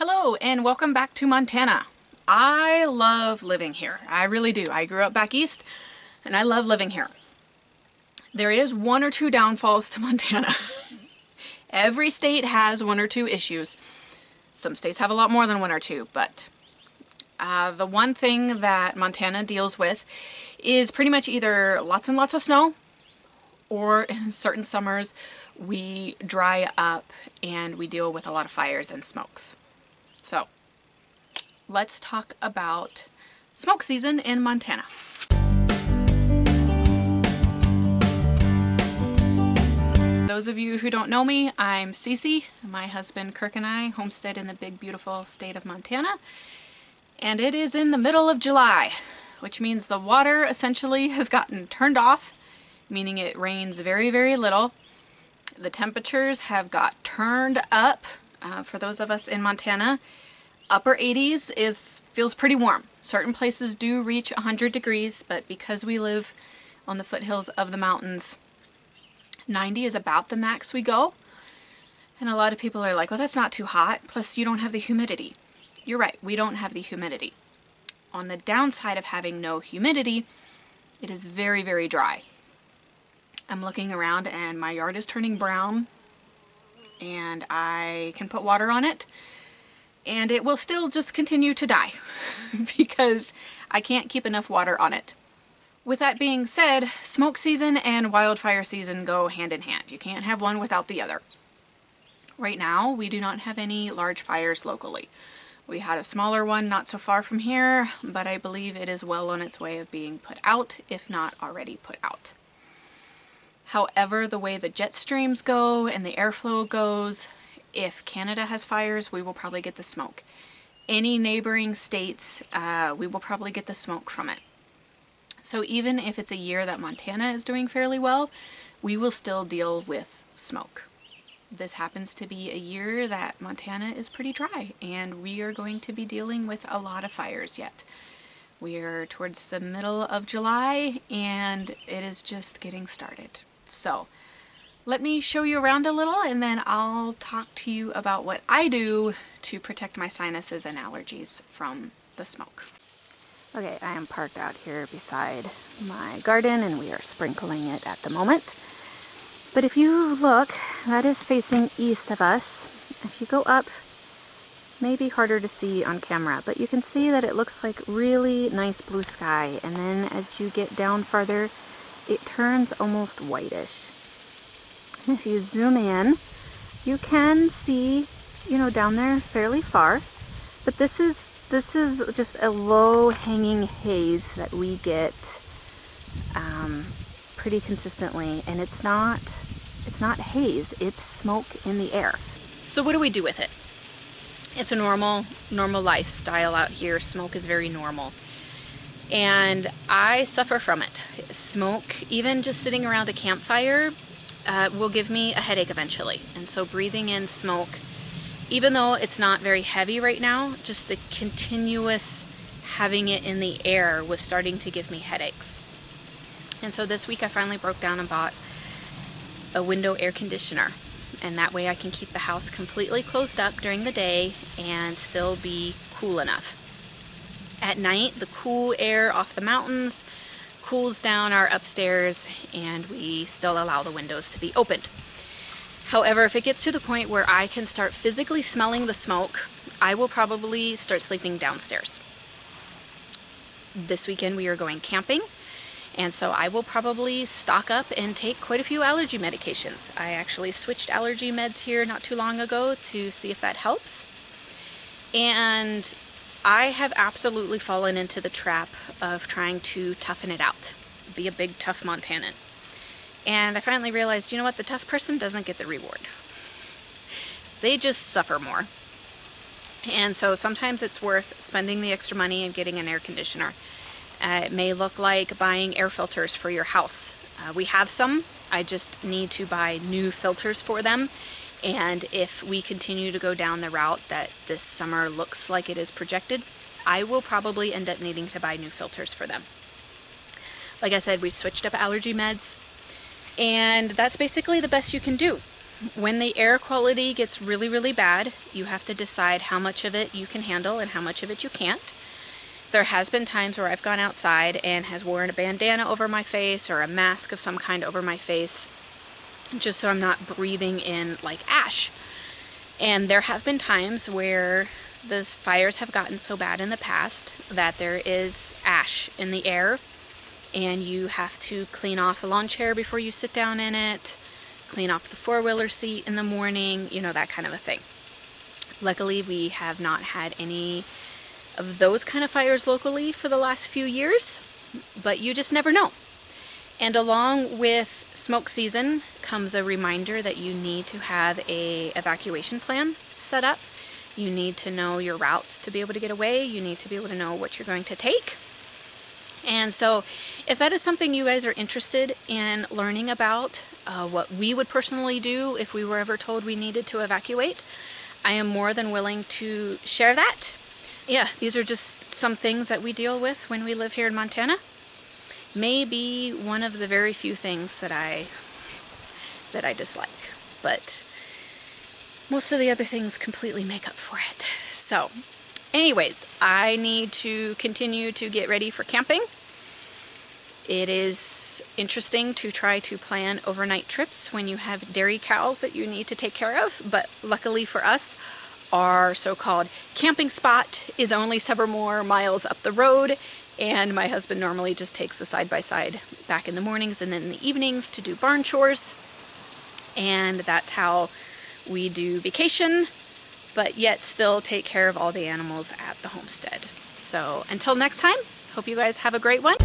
Hello and welcome back to Montana. I love living here. I really do. I grew up back east and I love living here. There is one or two downfalls to Montana. Every state has one or two issues. Some states have a lot more than one or two, but the one thing that Montana deals with is pretty much either lots and lots of snow, or in certain summers we dry up and we deal with a lot of fires and smokes. So let's talk about smoke season in Montana. Those of you who don't know me, I'm Cece. My husband Kirk and I homestead in the big beautiful state of Montana, and it is in the middle of July, which means the water essentially has gotten turned off, meaning it rains very, very little. The temperatures have got turned up. For those of us in Montana, upper 80s feels pretty warm. Certain places do reach 100 degrees, but because we live on the foothills of the mountains, 90 is about the max we go. And a lot of people are like, well, that's not too hot. Plus, you don't have the humidity. You're right, we don't have the humidity. On the downside of having no humidity, it is very, very dry. I'm looking around and my yard is turning brown, and I can put water on it and it will still just continue to die because I can't keep enough water on it. With that being said, smoke season and wildfire season go hand in hand. You can't have one without the other. Right now, we do not have any large fires locally. We had a smaller one not so far from here, but I believe it is well on its way of being put out, if not already put out. However, the way the jet streams go and the airflow goes, if Canada has fires, we will probably get the smoke. Any neighboring states, we will probably get the smoke from it. So even if it's a year that Montana is doing fairly well, we will still deal with smoke. This happens to be a year that Montana is pretty dry, and we are going to be dealing with a lot of fires yet. We are towards the middle of July, and it is just getting started. So let me show you around a little, and then I'll talk to you about what I do to protect my sinuses and allergies from the smoke. Okay, I am parked out here beside my garden and we are sprinkling it at the moment. But if you look, that is facing east of us. If you go up, maybe harder to see on camera, but you can see that it looks like really nice blue sky, and then as you get down farther, it turns almost whitish. If you zoom in, you can see, down there fairly far, but this is just a low-hanging haze that we get pretty consistently, and it's not haze, it's smoke in the air. So what do we do with it? It's a normal lifestyle out here. Smoke is very normal, and I suffer from it. Smoke, even just sitting around a campfire, will give me a headache eventually. And so breathing in smoke, even though it's not very heavy right now, just the continuous having it in the air was starting to give me headaches. And so this week I finally broke down and bought a window air conditioner, and that way I can keep the house completely closed up during the day and still be cool enough. At night, the cool air off the mountains cools down our upstairs, and we still allow the windows to be opened. However, if it gets to the point where I can start physically smelling the smoke, I will probably start sleeping downstairs. This weekend we are going camping, and so I will probably stock up and take quite a few allergy medications. I actually switched allergy meds here not too long ago to see if that helps. And I have absolutely fallen into the trap of trying to toughen it out, be a big tough Montanan. And I finally realized, you know what, the tough person doesn't get the reward. They just suffer more. And so sometimes it's worth spending the extra money and getting an air conditioner. It may look like buying air filters for your house. We have some. I just need to buy new filters for them. And if we continue to go down the route that this summer looks like it is projected, I will probably end up needing to buy new filters for them. Like I said, we switched up allergy meds, and that's basically the best you can do. when the air quality gets really, really bad, you have to decide how much of it you can handle and how much of it you can't. There has been times where I've gone outside and has worn a bandana over my face or a mask of some kind over my face, just so I'm not breathing in like ash. And there have been times where those fires have gotten so bad in the past that there is ash in the air, and you have to clean off a lawn chair before you sit down in it, clean off the four-wheeler seat in the morning, you know, that kind of a thing. Luckily, we have not had any of those kind of fires locally for the last few years, but you just never know. And along with smoke season comes a reminder that you need to have an evacuation plan set up. You need to know your routes to be able to get away. You need to be able to know what you're going to take. And so if that is something you guys are interested in learning about, what we would personally do if we were ever told we needed to evacuate, I am more than willing to share that. Yeah, these are just some things that we deal with when we live here in Montana. Maybe one of the very few things that I dislike, but most of the other things completely make up for it. So anyways, I need to continue to get ready for camping. It is interesting to try to plan overnight trips when you have dairy cows that you need to take care of, but luckily for us, our so-called camping spot is only several more miles up the road, and my husband normally just takes the side-by-side back in the mornings and then in the evenings to do barn chores, and that's how we do vacation, but yet still take care of all the animals at the homestead. So until next time, hope you guys have a great one.